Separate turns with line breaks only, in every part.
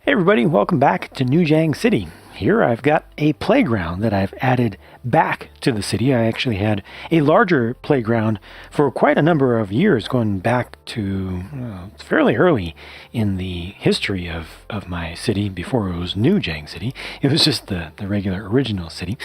Hey everybody, welcome back to New JANG City. Here I've got a playground that I've added back to the city. I actually had a larger playground for quite a number of years, going back to fairly early in the history of my city before it was New JANG City. It was just the regular original city.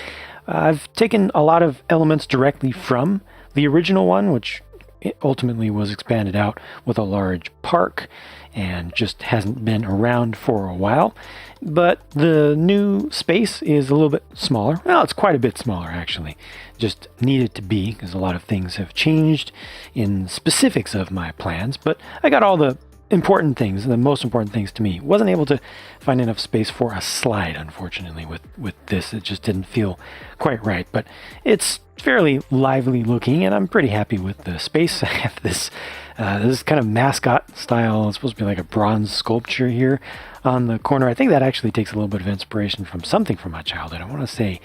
I've taken a lot of elements directly from the original one, which it ultimately was expanded out with a large park and just hasn't been around for a while. But the new space is a little bit smaller. Well, it's quite a bit smaller actually. Just needed to be, because a lot of things have changed in specifics of my plans. But I got all the important things, the most important things to me. Wasn't able to find enough space for a slide, unfortunately, with this. It just didn't feel quite right. But it's fairly lively looking, and I'm pretty happy with the space. I have this kind of mascot style. It's supposed to be like a bronze sculpture here on the corner. I think that actually takes a little bit of inspiration from something from my childhood. I want to say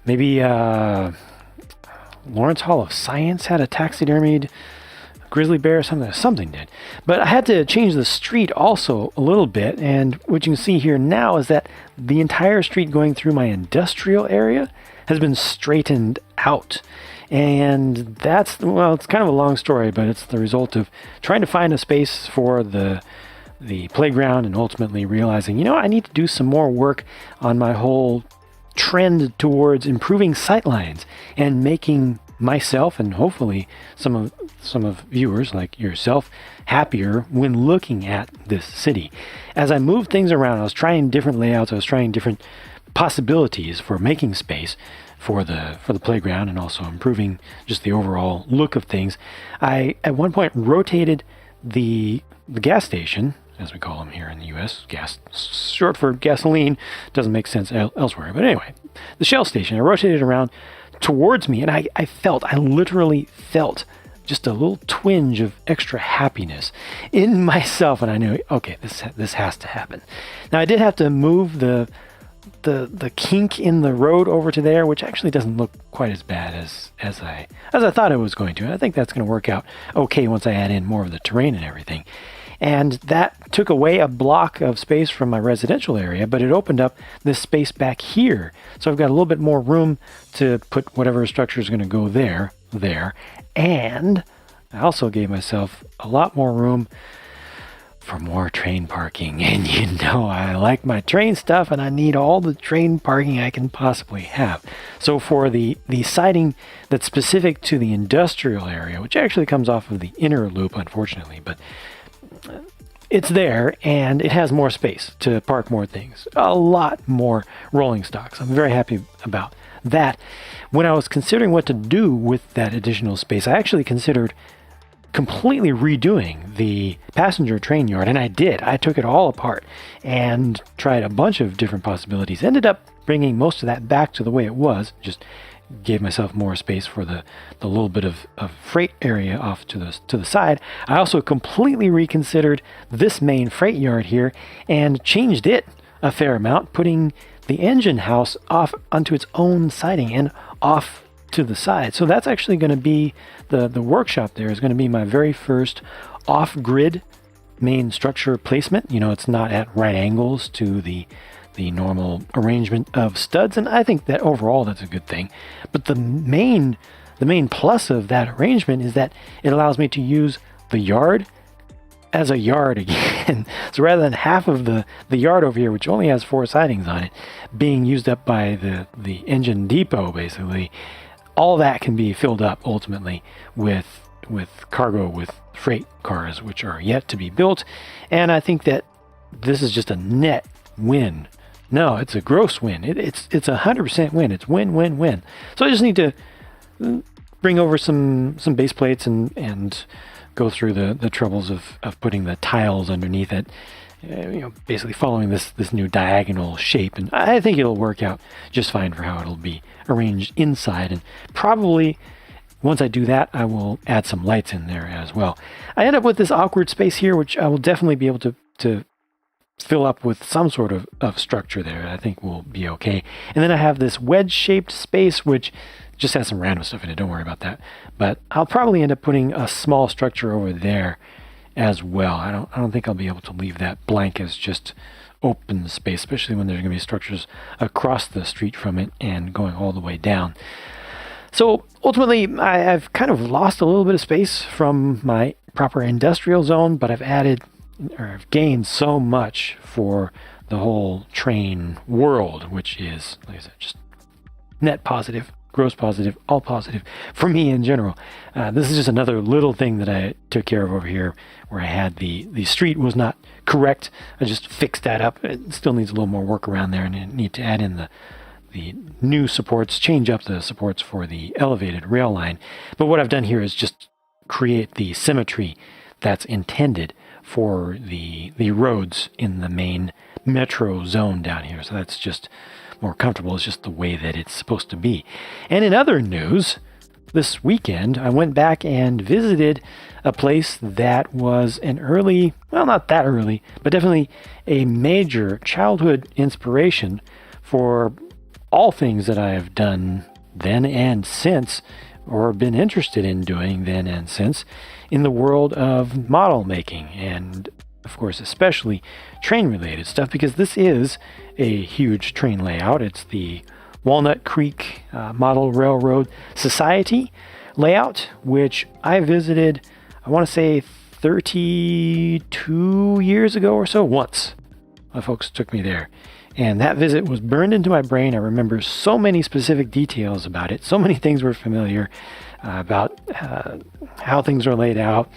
maybe Lawrence Hall of Science had a taxidermied grizzly bear or something did. But I had to change the street also a little bit, and what you can see here now is that the entire street going through my industrial area has been straightened out. And that's, well, it's kind of a long story, but it's the result of trying to find a space for the playground and ultimately realizing, I need to do some more work on my whole trend towards improving sightlines and making myself and hopefully some of viewers like yourself happier when looking at this city. As I moved things around, I was trying different layouts, I was trying different possibilities for making space for the playground and also improving just the overall look of things. I at one point rotated the gas station, as we call them here in the US, gas short for gasoline, doesn't make sense elsewhere, but anyway, the Shell station, I rotated around towards me, and I literally felt just a little twinge of extra happiness in myself, and I knew, okay, this has to happen. Now I did have to move the kink in the road over to there, which actually doesn't look quite as bad as I thought it was going to. And I think that's going to work out okay once I add in more of the terrain and everything. And that took away a block of space from my residential area, but it opened up this space back here. So I've got a little bit more room to put whatever structure is going to go there. And I also gave myself a lot more room for more train parking. And I like my train stuff, and I need all the train parking I can possibly have. So for the siding that's specific to the industrial area, which actually comes off of the inner loop, unfortunately, but it's there, and it has more space to park more things. A lot more rolling stocks. I'm very happy about that. When I was considering what to do with that additional space, I actually considered completely redoing the passenger train yard, and I did. I took it all apart and tried a bunch of different possibilities. Ended up bringing most of that back to the way it was, just gave myself more space for the little bit of freight area off to the side. I also completely reconsidered this main freight yard here and changed it a fair amount, putting the engine house off onto its own siding and off to the side. So that's actually going to be the workshop there is going to be my very first off-grid main structure placement. It's not at right angles to the normal arrangement of studs, and I think that overall that's a good thing. But the main plus of that arrangement is that it allows me to use the yard as a yard again. So rather than half of the yard over here, which only has 4 sidings on it, being used up by the engine depot, basically, all that can be filled up ultimately with cargo, with freight cars, which are yet to be built. And I think that this is just a net win. No, it's a gross win. It's 100% win. It's win. So I just need to bring over some base plates and go through the troubles of putting the tiles underneath it. Basically following this new diagonal shape, and I think it'll work out just fine for how it'll be arranged inside. And probably once I do that, I will add some lights in there as well. I end up with this awkward space here, which I will definitely be able to fill up with some sort of structure there. I think will be okay. And then I have this wedge-shaped space, which just has some random stuff in it. Don't worry about that. But I'll probably end up putting a small structure over there as well. I don't think I'll be able to leave that blank as just open space, especially when there's going to be structures across the street from it and going all the way down. So ultimately, I've kind of lost a little bit of space from my proper industrial zone, but I've gained so much for the whole train world, which is, like I said, just net positive, gross positive, all positive for me in general. This is just another little thing that I took care of over here, where I had the street was not correct. I just fixed that up. It still needs a little more work around there, and I need to add in the new supports, change up the supports for the elevated rail line. But what I've done here is just create the symmetry that's intended for the roads in the main metro zone down here. So that's just more comfortable. It's just the way that it's supposed to be. And in other news, this weekend, I went back and visited a place that was an early, well, not that early, but definitely a major childhood inspiration for all things that I have done then and since, or been interested in doing then and since, in the world of model making, and of course especially train related stuff, because this is a huge train layout. It's the Walnut Creek Model Railroad Society layout, which I visited, I want to say 32 years ago or so, once. My folks took me there. And that visit was burned into my brain. I remember so many specific details about it. So many things were familiar about how things are laid out,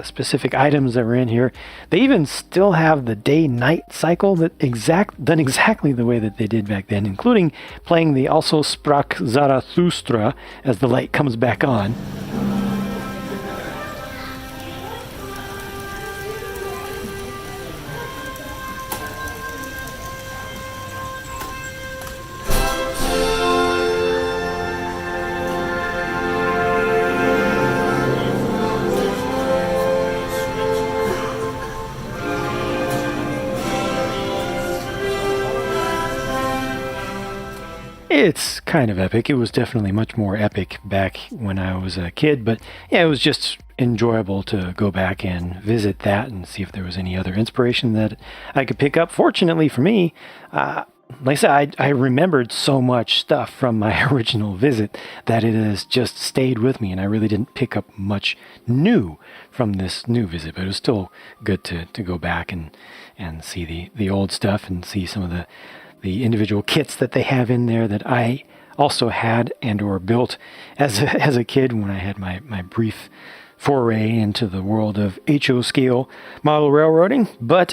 specific items that were in here. They even still have the day-night cycle done exactly the way that they did back then, including playing the Also Sprach Zarathustra as the light comes back on. It's kind of epic. It was definitely much more epic back when I was a kid, but yeah, it was just enjoyable to go back and visit that and see if there was any other inspiration that I could pick up. Fortunately for me, like I said, I remembered so much stuff from my original visit that it has just stayed with me, and I really didn't pick up much new from this new visit, but it was still good to go back and see the old stuff and see some of the individual kits that they have in there that I also had and or built as a kid when I had my brief foray into the world of HO scale model railroading. But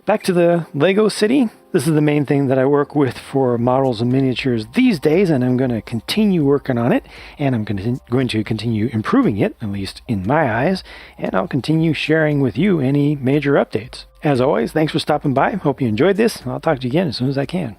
back to the Lego City. This is the main thing that I work with for models and miniatures these days, and I'm going to continue working on it, and I'm going to continue improving it, at least in my eyes, and I'll continue sharing with you any major updates. As always, thanks for stopping by. Hope you enjoyed this. I'll talk to you again as soon as I can.